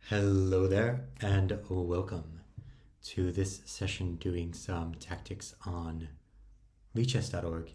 Hello there, and welcome to this session doing some tactics on Lichess.org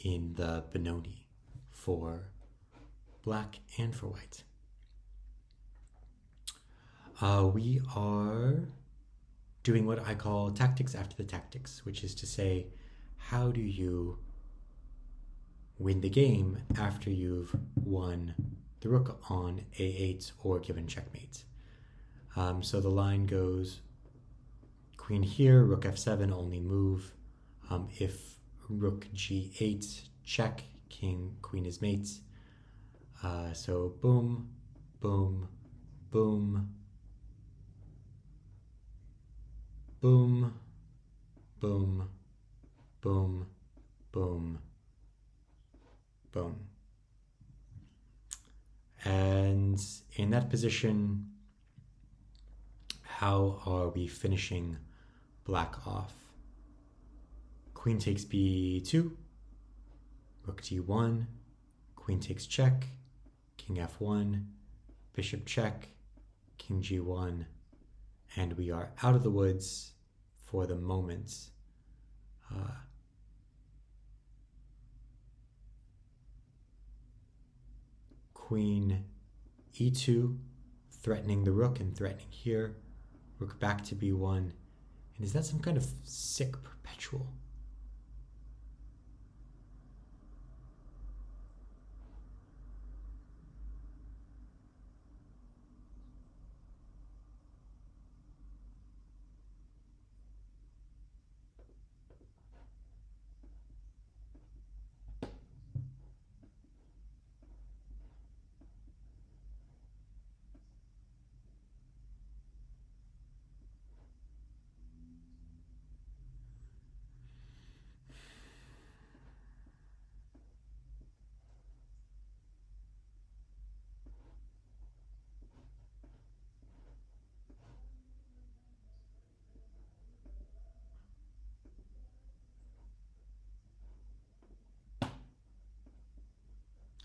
in the Benoni for black and for white. We are doing what I call tactics after the tactics, which is to say, how do you win the game after you've won the rook on a8 or given checkmate? So the line goes queen here, rook f7, only move. If rook g8, check, queen is mate. So boom, boom, boom, boom, boom, boom, boom, boom. And in that position, how are we finishing black off? Queen takes b2, rook d1, queen takes check, king f1, bishop check, king g1, and we are out of the woods for the moment. Queen e2, threatening the rook and threatening here. Rook back to b1. And is that some kind of sick perpetual?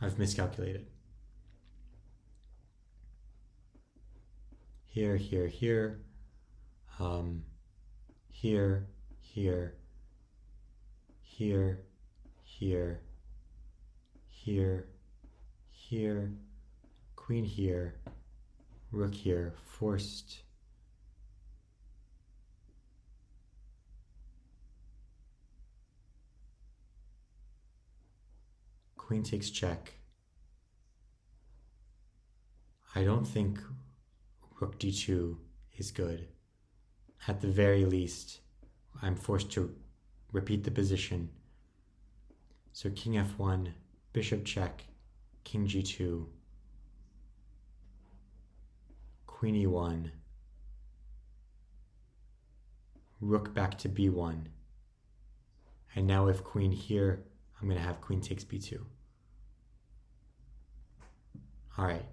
I've miscalculated. Here, here, here. Here, here, here, here, here, here, queen here, rook here, forced. Queen takes check. I don't think rook d2 is good. At the very least, I'm forced to repeat the position. So king f1, bishop check, king g2, queen e1, rook back to b1. And now if queen here, I'm going to have queen takes b2. All right.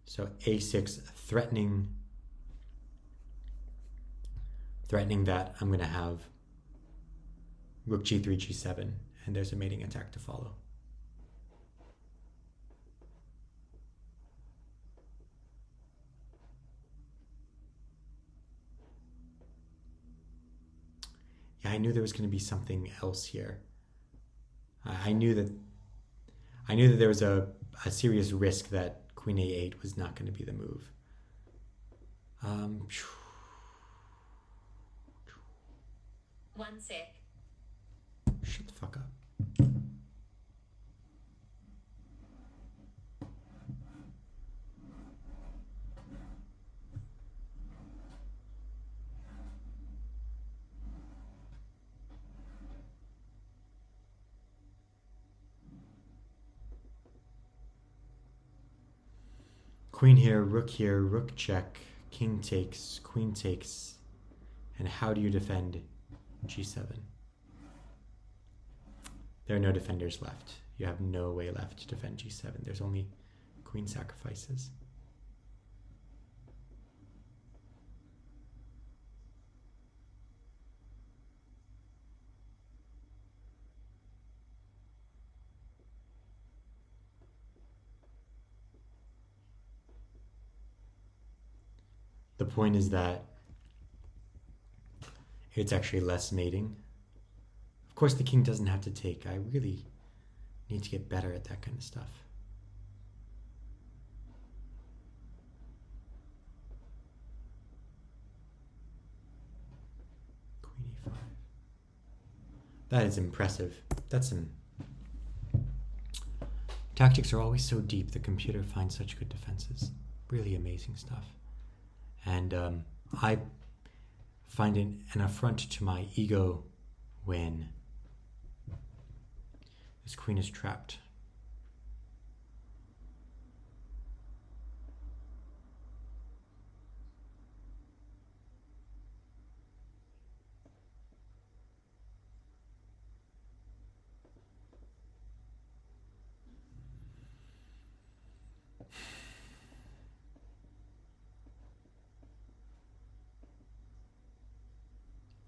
So a6, threatening that I'm going to have rook g3, g7, and there's a mating attack to follow. Yeah, I knew there was going to be something else here. I knew that there was a serious risk that queen a8 was not going to be the move. One sec. Shut the fuck up. Queen here, rook check, king takes, queen takes. And how do you defend g7? There are no defenders left. You have no way left to defend g7. There's only queen sacrifices. The point is that it's actually less mating. Of course, the king doesn't have to take. I really need to get better at that kind of stuff. Queen e5. That is impressive. That's some... Tactics are always so deep. The computer finds such good defenses. Really amazing stuff. And I find it an affront to my ego when this queen is trapped.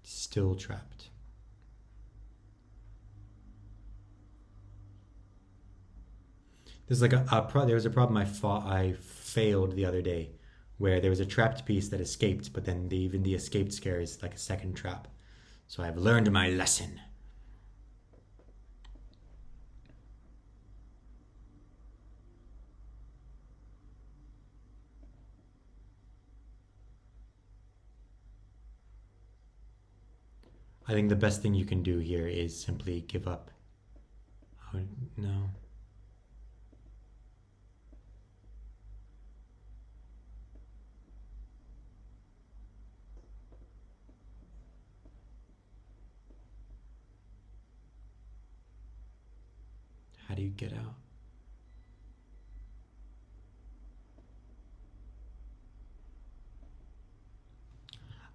Still trapped. There's like there was a problem I failed the other day, where there was a trapped piece that escaped, but then even the escaped scare is like a second trap. So I've learned my lesson. I think the best thing you can do here is simply give up. Oh, no. How do you get out?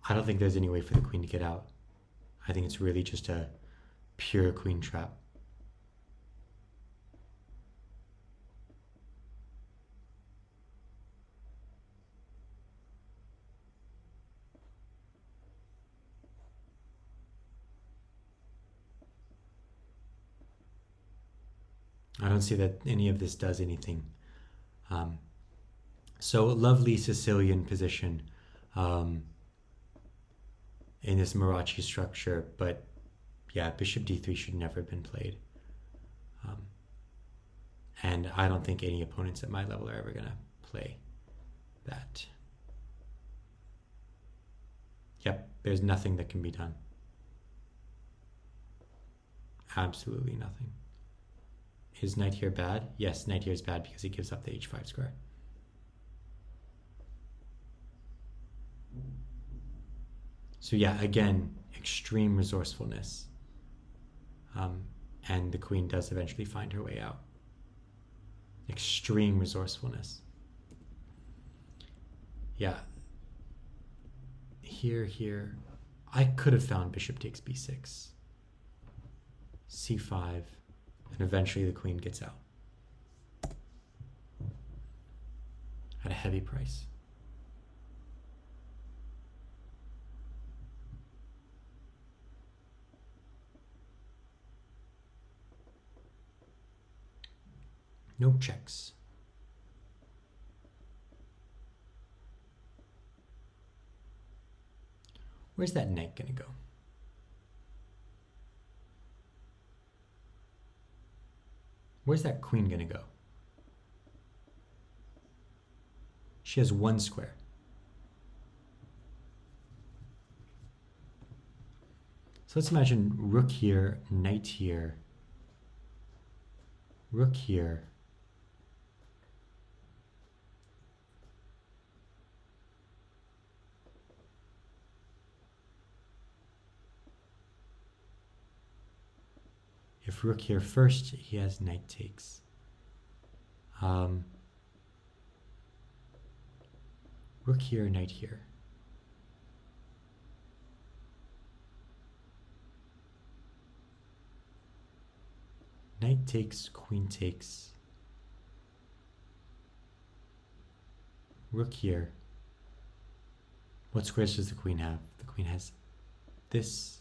I don't think there's any way for the queen to get out. I think it's really just a pure queen trap. I don't see that any of this does anything. So lovely Sicilian position in this Marachi structure, but yeah, bishop d3 should never have been played. And I don't think any opponents at my level are ever going to play that. Yep, there's nothing that can be done. Absolutely nothing. Is knight here bad? Yes, knight here is bad because he gives up the h5 square. So yeah, again, extreme resourcefulness. And the queen does eventually find her way out. Extreme resourcefulness. Yeah. Here. I could have found bishop takes b6. c5. And eventually the queen gets out. At a heavy price. No checks. Where's that knight gonna go? Where's that queen gonna go? She has one square. So let's imagine rook here, knight here, rook here. If rook here first, he has knight takes. Rook here, knight here. Knight takes, queen takes. Rook here. What squares does the queen have? The queen has this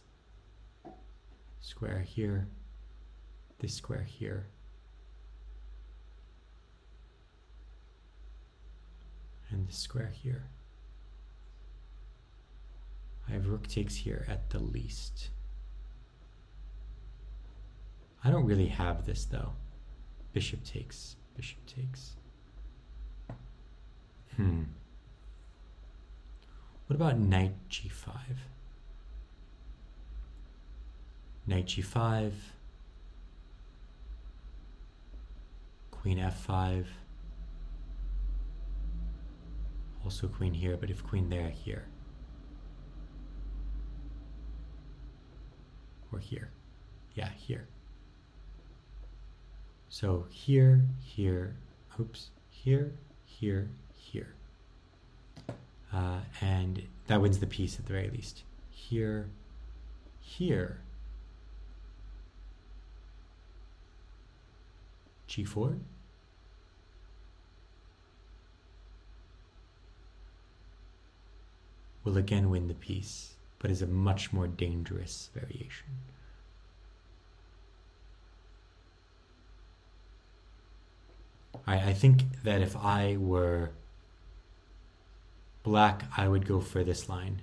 square here, this square here, and this square here. I have rook takes here at the least. I don't really have this though. Bishop takes, bishop takes. What about knight g5? Knight g5, queen f5, also queen here, but if queen there, here. Or here. Yeah, here. So here, here, oops, here, here, here. And that wins the piece at the very least. Here, here. G4. Will again win the piece, but is a much more dangerous variation. I think that if I were black, I would go for this line.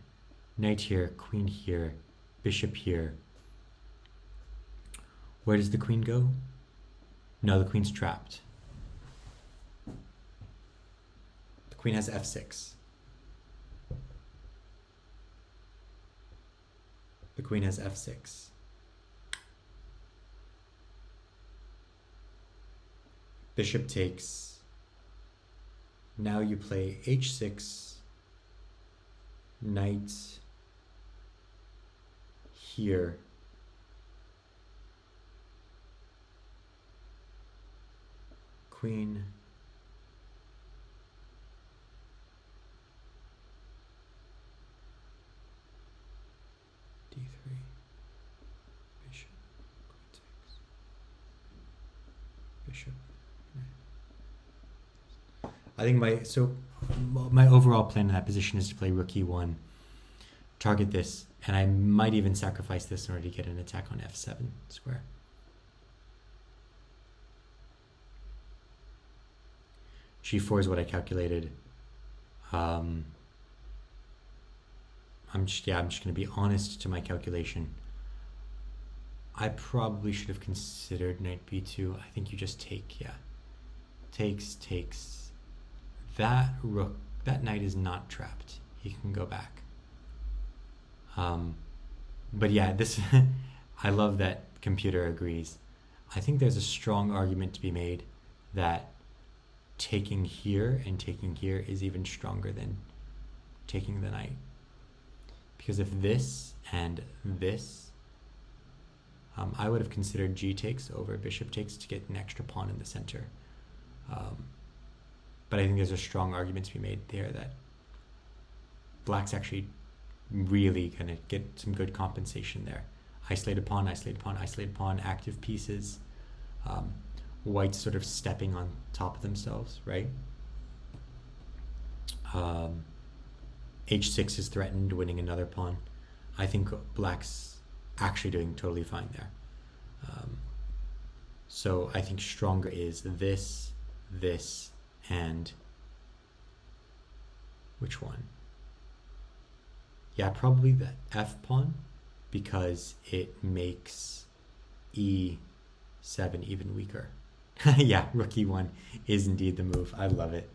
Knight here, queen here, bishop here. Where does the queen go? No, the queen's trapped. The queen has f6. The queen has f6. Bishop takes. Now you play h6. Knight here. Queen. d3. Bishop. Queen takes. Bishop. I think my overall plan in that position is to play rook e1, target this, and I might even sacrifice this in order to get an attack on f7 square. g4 is what I calculated. I'm just going to be honest to my calculation. I probably should have considered knight b2. I think you just take, yeah. Takes. That rook, that knight is not trapped. He can go back. But yeah, this I love that computer agrees. I think there's a strong argument to be made that taking here and taking here is even stronger than taking the knight. Because if this and this, I would have considered g takes over bishop takes to get an extra pawn in the center. But I think there's a strong argument to be made there that black's actually really going to get some good compensation there. Isolated pawn, isolated pawn, isolated pawn, active pieces. White's sort of stepping on top of themselves, right? h6 is threatened, winning another pawn. I think black's actually doing totally fine there. So I think stronger is this, and which one? Yeah, probably the f pawn, because it makes e7 even weaker. Yeah, rook e1 is indeed the move. I love it.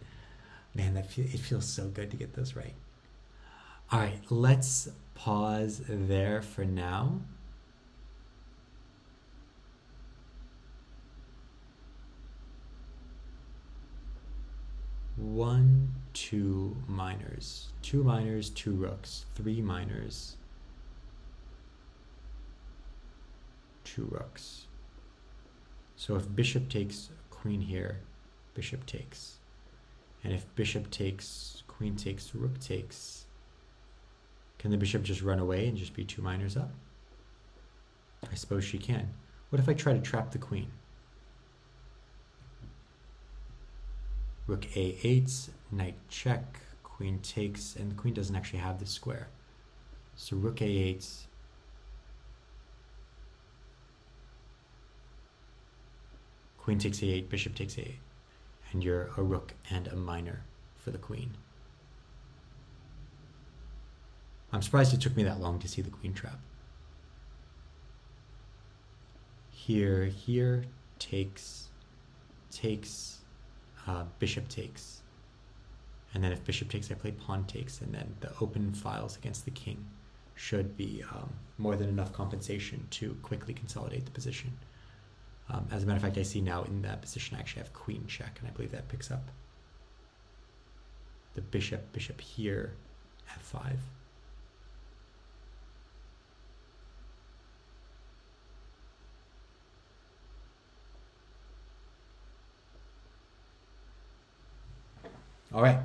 Man, it feels so good to get those right. All right, let's pause there for now. One, two minors. 2 minors, 2 rooks. 3 minors, 2 rooks. So if bishop takes queen here, bishop takes. And if bishop takes, queen takes, rook takes, can the bishop just run away and just be 2 minors up? I suppose she can. What if I try to trap the queen? Rook a8, knight check, queen takes, and the queen doesn't actually have the square. So rook a8, queen takes a8, bishop takes a8, and you're a rook and a minor for the queen. I'm surprised it took me that long to see the queen trap. Here, takes, bishop takes. And then if bishop takes, I play pawn takes, and then the open files against the king should be more than enough compensation to quickly consolidate the position. As a matter of fact, I see now in that position I actually have queen check, and I believe that picks up the bishop here, f5. All right.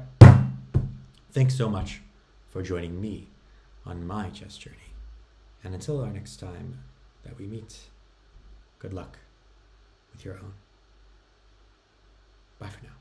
Thanks so much for joining me on my chess journey. And until our next time that we meet, good luck with your own. Bye for now.